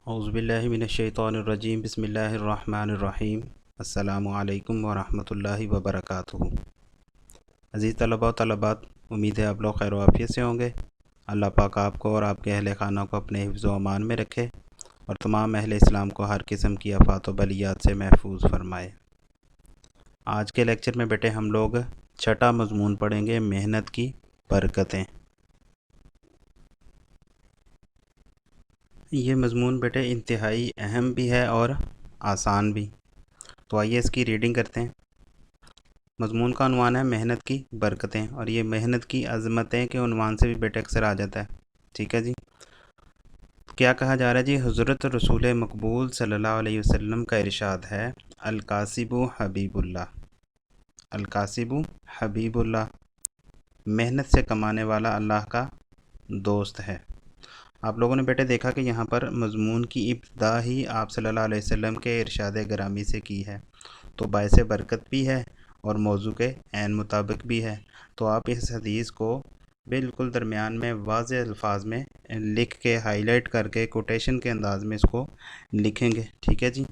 اعوذ باللہ من الشیطان الرجیم بسم اللہ الرحمن الرحیم السلام علیکم ورحمۃ اللہ وبرکاتہ۔ عزیز طلباء و طلبات، امید ہے آپ لوگ خیر و عافیت سے ہوں گے۔ اللہ پاک آپ کو اور آپ کے اہل خانہ کو اپنے حفظ و امان میں رکھے اور تمام اہل اسلام کو ہر قسم کی آفات و بلیات سے محفوظ فرمائے۔ آج کے لیکچر میں بیٹے ہم لوگ چھٹا مضمون پڑھیں گے، محنت کی برکتیں۔ یہ مضمون بیٹے انتہائی اہم بھی ہے اور آسان بھی، تو آئیے اس کی ریڈنگ کرتے ہیں۔ مضمون کا عنوان ہے محنت کی برکتیں، اور یہ محنت کی عظمتیں کے عنوان سے بھی بیٹے اکثر آ جاتا ہے، ٹھیک ہے جی۔ کیا کہا جا رہا ہے جی؟ حضرت رسول مقبول صلی اللہ علیہ وسلم کا ارشاد ہے، الکاسب حبیب اللہ، الکاسب حبیب اللہ، محنت سے کمانے والا اللہ کا دوست ہے۔ آپ لوگوں نے بیٹے دیکھا کہ یہاں پر مضمون کی ابتدا ہی آپ صلی اللہ علیہ وسلم کے ارشاد گرامی سے کی ہے، تو باعث برکت بھی ہے اور موضوع کے عین مطابق بھی ہے۔ تو آپ اس حدیث کو بالکل درمیان میں واضح الفاظ میں لکھ کے ہائی لائٹ کر کے کوٹیشن کے انداز میں اس کو لکھیں گے، ٹھیک ہے جی۔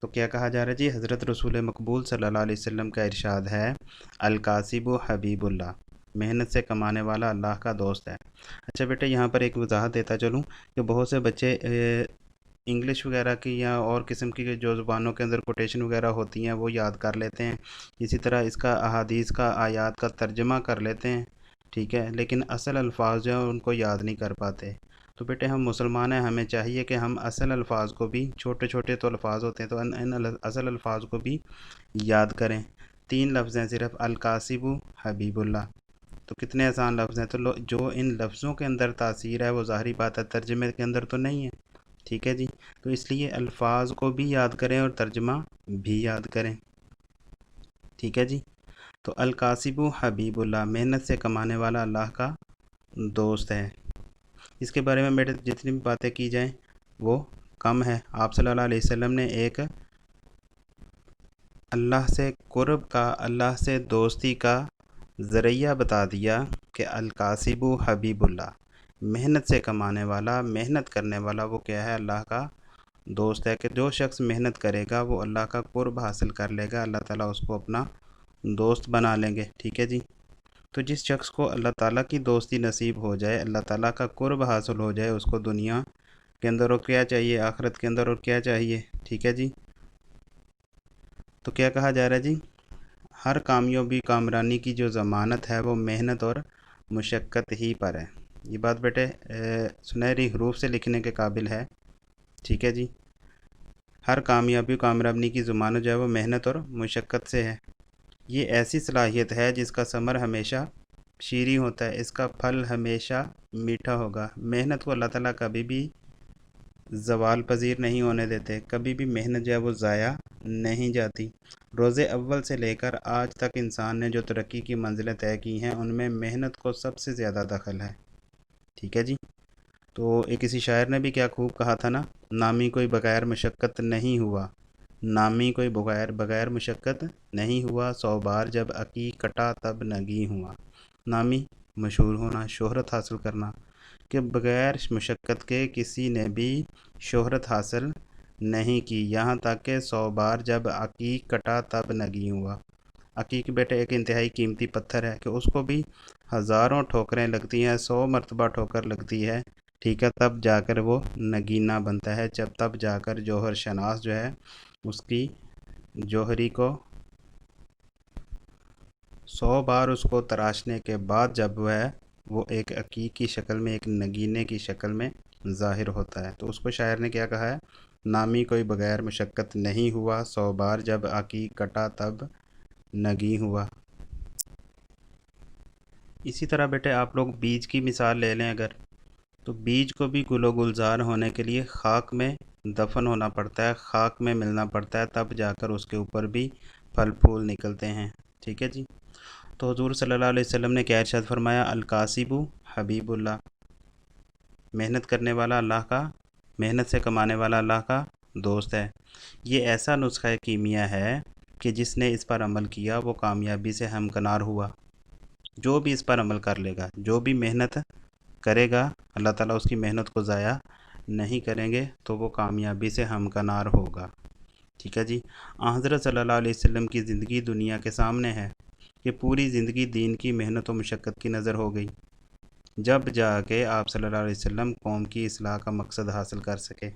تو کیا کہا جا رہا ہے جی؟ حضرت رسول مقبول صلی اللہ علیہ وسلم کا ارشاد ہے، الکاسب حبیب اللہ، محنت سے کمانے والا اللہ کا دوست ہے۔ اچھا بیٹے، یہاں پر ایک وضاحت دیتا چلوں کہ بہت سے بچے انگلش وغیرہ کی یا اور قسم کی جو زبانوں کے اندر کوٹیشن وغیرہ ہوتی ہیں وہ یاد کر لیتے ہیں، اسی طرح اس کا احادیث کا آیات کا ترجمہ کر لیتے ہیں، ٹھیک ہے، لیکن اصل الفاظ جو ہیں ان کو یاد نہیں کر پاتے۔ تو بیٹے ہم مسلمان ہیں، ہمیں چاہیے کہ ہم اصل الفاظ کو بھی، چھوٹے چھوٹے تو الفاظ ہوتے ہیں تو ان اصل الفاظ کو بھی یاد کریں۔ 3 لفظ ہیں صرف، الکاسب حبیب اللہ، تو کتنے آسان لفظ ہیں، تو جو ان لفظوں کے اندر تاثیر ہے وہ ظاہری بات ہے ترجمے کے اندر تو نہیں ہے، ٹھیک ہے جی۔ تو اس لیے الفاظ کو بھی یاد کریں اور ترجمہ بھی یاد کریں، ٹھیک ہے جی۔ تو الکاسب حبیب اللہ، محنت سے کمانے والا اللہ کا دوست ہے۔ اس کے بارے میں بیٹے جتنی بھی باتیں کی جائیں وہ کم ہے۔ آپ صلی اللہ علیہ وسلم نے ایک اللہ سے قرب کا، اللہ سے دوستی کا ذریعہ بتا دیا کہ الکاسب حبیب اللہ، محنت سے کمانے والا، محنت کرنے والا وہ کیا ہے؟ اللہ کا دوست ہے، کہ جو شخص محنت کرے گا وہ اللہ کا قرب حاصل کر لے گا، اللہ تعالیٰ اس کو اپنا دوست بنا لیں گے، ٹھیک ہے جی۔ تو جس شخص کو اللہ تعالیٰ کی دوستی نصیب ہو جائے، اللہ تعالیٰ کا قرب حاصل ہو جائے، اس کو دنیا کے اندر اور کیا چاہیے، آخرت کے اندر اور کیا چاہیے، ٹھیک ہے جی۔ تو کیا کہا جا رہا ہے جی؟ ہر کامیابی کامرانی کی جو ضمانت ہے وہ محنت اور مشقت ہی پر ہے۔ یہ بات بیٹے سنہری حروف سے لکھنے کے قابل ہے، ٹھیک ہے جی۔ ہر کامیابی کامرانی کی ضمانت جو ہے وہ محنت اور مشقت سے ہے۔ یہ ایسی صلاحیت ہے جس کا ثمر ہمیشہ شیریں ہوتا ہے، اس کا پھل ہمیشہ میٹھا ہوگا۔ محنت کو اللہ تعالیٰ کبھی بھی زوال پذیر نہیں ہونے دیتے، کبھی بھی محنت جو ہے وہ ضائع نہیں جاتی۔ روز اول سے لے کر آج تک انسان نے جو ترقی کی منزلیں طے کی ہیں ان میں محنت کو سب سے زیادہ دخل ہے، ٹھیک ہے جی۔ تو ایک کسی شاعر نے بھی کیا خوب کہا تھا نا، نامی کوئی بغیر مشقت نہیں ہوا، نامی کوئی بغیر مشقت نہیں ہوا، 100 بار جب عقیق کٹا تب نگیں ہوا۔ نامی مشہور ہونا، شہرت حاصل کرنا، کہ بغیر مشقت کے کسی نے بھی شہرت حاصل نہیں کی، یہاں تک کہ 100 بار جب عقیق کٹا تب نگیں ہوا۔ عقیق بیٹے ایک انتہائی قیمتی پتھر ہے کہ اس کو بھی ہزاروں ٹھوکریں لگتی ہیں، 100 مرتبہ ٹھوکر لگتی ہے، ٹھیک ہے، تب جا کر وہ نگینہ بنتا ہے، تب جا کر جوہر شناس جو ہے اس کی جوہری کو 100 بار اس کو تراشنے کے بعد جب وہ ایک عقیق کی شکل میں، ایک نگینے کی شکل میں ظاہر ہوتا ہے، تو اس کو شاعر نے کیا کہا ہے؟ نامی کوئی بغیر مشقت نہیں ہوا، 100 بار جب عقیق کٹا تب نگیں ہوا۔ اسی طرح بیٹے آپ لوگ بیج کی مثال لے لیں اگر، تو بیج کو بھی گل و گلزار ہونے کے لیے خاک میں دفن ہونا پڑتا ہے، خاک میں ملنا پڑتا ہے، تب جا کر اس کے اوپر بھی پھل پھول نکلتے ہیں، ٹھیک ہے جی۔ تو حضور صلی اللہ علیہ وسلم نے کیا ارشاد فرمایا؟ الکاسب حبیب اللہ، محنت کرنے والا اللہ کا، محنت سے کمانے والا اللہ کا دوست ہے۔ یہ ایسا نسخہ کیمیا ہے کہ جس نے اس پر عمل کیا وہ کامیابی سے ہمکنار ہوا۔ جو بھی اس پر عمل کر لے گا، جو بھی محنت کرے گا، اللہ تعالیٰ اس کی محنت کو ضائع نہیں کریں گے تو وہ کامیابی سے ہمکنار ہوگا۔ ٹھیک ہے جی۔ حضرت صلی اللہ علیہ وسلم کی زندگی دنیا کے سامنے ہے کہ پوری زندگی دین کی محنت و مشقت کی نظر ہو گئی، جب جا کے آپ صلی اللہ علیہ وسلم قوم کی اصلاح کا مقصد حاصل کر سکے۔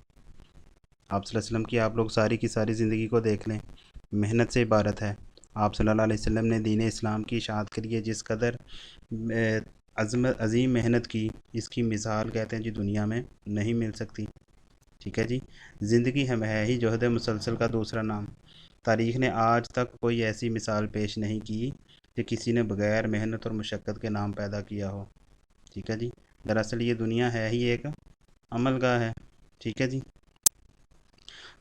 آپ صلی اللہ علیہ وسلم کی آپ لوگ ساری کی ساری زندگی کو دیکھ لیں، محنت سے عبارت ہے۔ آپ صلی اللہ علیہ وسلم نے دین اسلام کی اشاعت کے لیے جس قدر عظیم محنت کی، اس کی مثال کہتے ہیں جی دنیا میں نہیں مل سکتی۔ ٹھیک ہے جی۔ زندگی ہے ہی جہد مسلسل کا دوسرا نام۔ تاریخ نے آج تک کوئی ایسی مثال پیش نہیں کی کہ کسی نے بغیر محنت اور مشقت کے نام پیدا کیا ہو۔ ٹھیک ہے جی۔ دراصل یہ دنیا ہے ہی ایک عمل گاہ ہے۔ ٹھیک ہے جی۔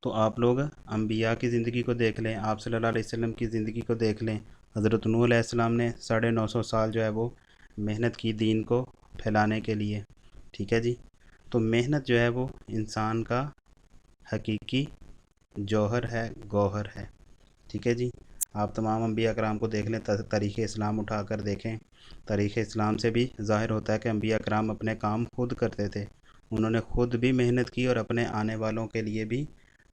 تو آپ لوگ انبیاء کی زندگی کو دیکھ لیں، آپ صلی اللہ علیہ وسلم کی زندگی کو دیکھ لیں۔ حضرت نوح علیہ السلام نے 950 سال جو ہے وہ محنت کی دین کو پھیلانے کے لیے۔ ٹھیک ہے جی۔ تو محنت جو ہے وہ انسان کا حقیقی جوہر ہے، گوہر ہے۔ ٹھیک ہے جی۔ آپ تمام انبیاء کرام کو دیکھ لیں، تاریخ اسلام اٹھا کر دیکھیں، تاریخ اسلام سے بھی ظاہر ہوتا ہے کہ انبیاء کرام اپنے کام خود کرتے تھے، انہوں نے خود بھی محنت کی اور اپنے آنے والوں کے لیے بھی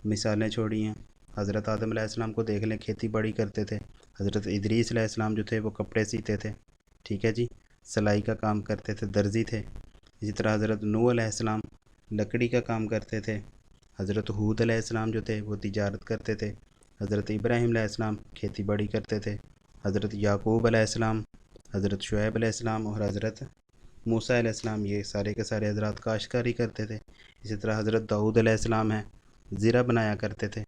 مثالیں چھوڑی ہیں۔ حضرت آدم علیہ السلام کو دیکھ لیں، کھیتی باڑی کرتے تھے۔ حضرت ادریس علیہ السلام جو تھے وہ کپڑے سیتے تھے۔ ٹھیک ہے جی۔ سلائی کا کام کرتے تھے، درزی تھے۔ اسی طرح حضرت نوح علیہ السلام لکڑی کا کام کرتے تھے۔ حضرت ہود علیہ السلام جو تھے وہ تجارت کرتے تھے۔ حضرت ابراہیم علیہ السلام کھیتی باڑی کرتے تھے۔ حضرت یعقوب علیہ السلام، حضرت شعیب علیہ السلام اور حضرت موسیٰ علیہ السلام یہ سارے کے سارے حضرات کاشتکاری کرتے تھے۔ اسی طرح حضرت داؤد علیہ السلام ہیں، زرہ بنایا کرتے تھے۔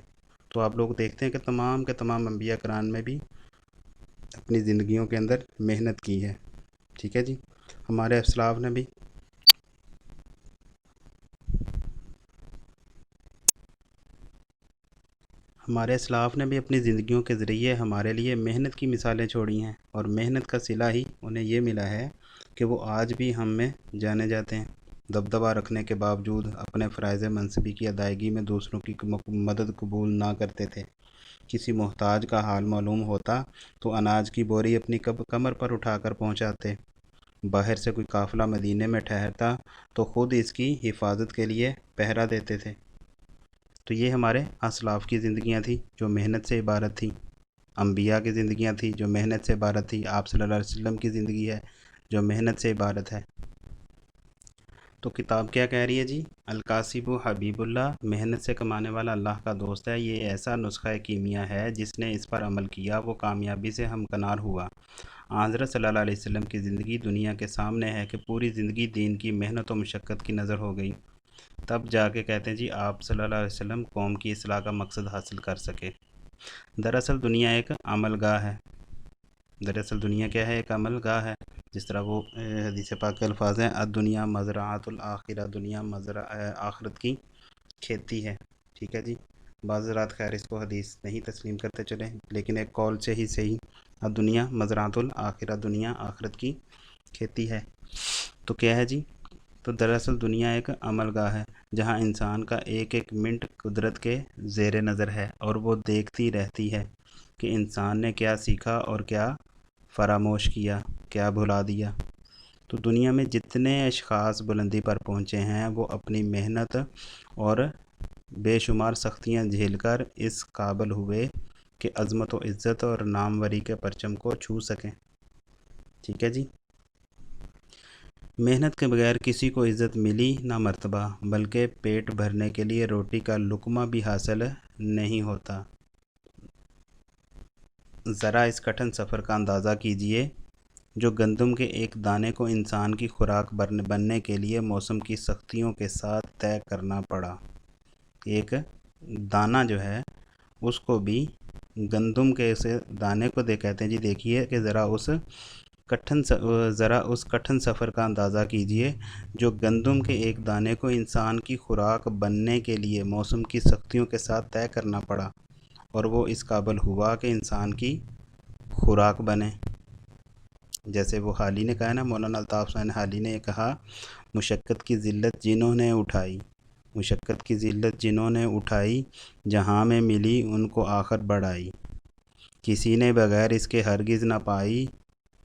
تو آپ لوگ دیکھتے ہیں کہ تمام کے تمام انبیاء کرام میں بھی اپنی زندگیوں کے اندر محنت کی ہے۔ ٹھیک ہے جی۔ ہمارے اسلاف نے بھی اپنی زندگیوں کے ذریعے ہمارے لیے محنت کی مثالیں چھوڑی ہیں، اور محنت کا صلہ ہی انہیں یہ ملا ہے کہ وہ آج بھی ہم میں جانے جاتے ہیں۔ دبدبہ رکھنے کے باوجود اپنے فرائض منصبی کی ادائیگی میں دوسروں کی مدد قبول نہ کرتے تھے۔ کسی محتاج کا حال معلوم ہوتا تو اناج کی بوری اپنی کمر پر اٹھا کر پہنچاتے۔ باہر سے کوئی قافلہ مدینے میں ٹھہرتا تو خود اس کی حفاظت کے لیے پہرا دیتے تھے۔ تو یہ ہمارے اسلاف کی زندگیاں تھیں جو محنت سے عبارت تھیں، انبیاء کی زندگیاں تھیں جو محنت سے عبارت تھی، آپ صلی اللہ علیہ وسلم کی زندگی ہے جو محنت سے عبارت ہے۔ تو کتاب کیا کہہ رہی ہے جی؟ الکاسب حبیب اللہ، محنت سے کمانے والا اللہ کا دوست ہے۔ یہ ایسا نسخہ کیمیا ہے جس نے اس پر عمل کیا وہ کامیابی سے ہمکنار ہوا۔ حضرت صلی اللہ علیہ وسلم کی زندگی دنیا کے سامنے ہے کہ پوری زندگی دین کی محنت و مشقت کی نظر ہو گئی، تب جا کے کہتے ہیں جی آپ صلی اللہ علیہ وسلم قوم کی اصلاح کا مقصد حاصل کر سکے۔ دراصل دنیا ایک عمل گاہ ہے۔ دراصل دنیا کیا ہے؟ ایک عمل گاہ ہے۔ جس طرح وہ حدیث پاک کے الفاظ ہیں، الدنیا مزرعۃ الآخرہ، دنیا آخرت کی کھیتی ہے۔ ٹھیک ہے جی۔ بعض حضرات خیر اس کو حدیث نہیں تسلیم کرتے چلیں، لیکن ایک قول سے ہی صحیح، الدنیا مزرعۃ الآخرہ، دنیا آخرت کی کھیتی ہے۔ تو کیا ہے جی؟ تو دراصل دنیا ایک عمل گاہ ہے جہاں انسان کا ایک ایک منٹ قدرت کے زیر نظر ہے، اور وہ دیکھتی رہتی ہے کہ انسان نے کیا سیکھا اور کیا فراموش کیا، کیا بھلا دیا۔ تو دنیا میں جتنے اشخاص بلندی پر پہنچے ہیں وہ اپنی محنت اور بے شمار سختیاں جھیل کر اس قابل ہوئے کہ عظمت و عزت اور ناموری کے پرچم کو چھو سکیں۔ ٹھیک ہے جی۔ محنت کے بغیر کسی کو عزت ملی نہ مرتبہ، بلکہ پیٹ بھرنے کے لیے روٹی کا لقمہ بھی حاصل نہیں ہوتا۔ ذرا اس کٹھن سفر کا اندازہ کیجئے جو گندم کے ایک دانے کو انسان کی خوراک بننے کے لیے موسم کی سختیوں کے ساتھ طے کرنا پڑا۔ ایک دانہ جو ہے اس کو بھی گندم کے اسے دانے کو کہتے ہیں جی دیکھیے کہ ذرا اس کٹھن سفر کا اندازہ کیجئے جو گندم کے ایک دانے کو انسان کی خوراک بننے کے لیے موسم کی سختیوں کے ساتھ طے کرنا پڑا، اور وہ اس قابل ہوا کہ انسان کی خوراک بنے۔ جیسے وہ حالی نے کہا نا، مولانا الطاف حسین حالی نے کہا، مشقت کی ذلت جنہوں نے اٹھائی، مشقت کی ذلت جنہوں نے اٹھائی، جہاں میں ملی ان کو آخر بڑھائی، کسی نے بغیر اس کے ہرگز نہ پائی،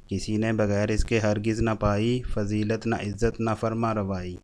کسی نے بغیر اس کے ہرگز نہ پائی، فضیلت نہ عزت نہ فرما روائی۔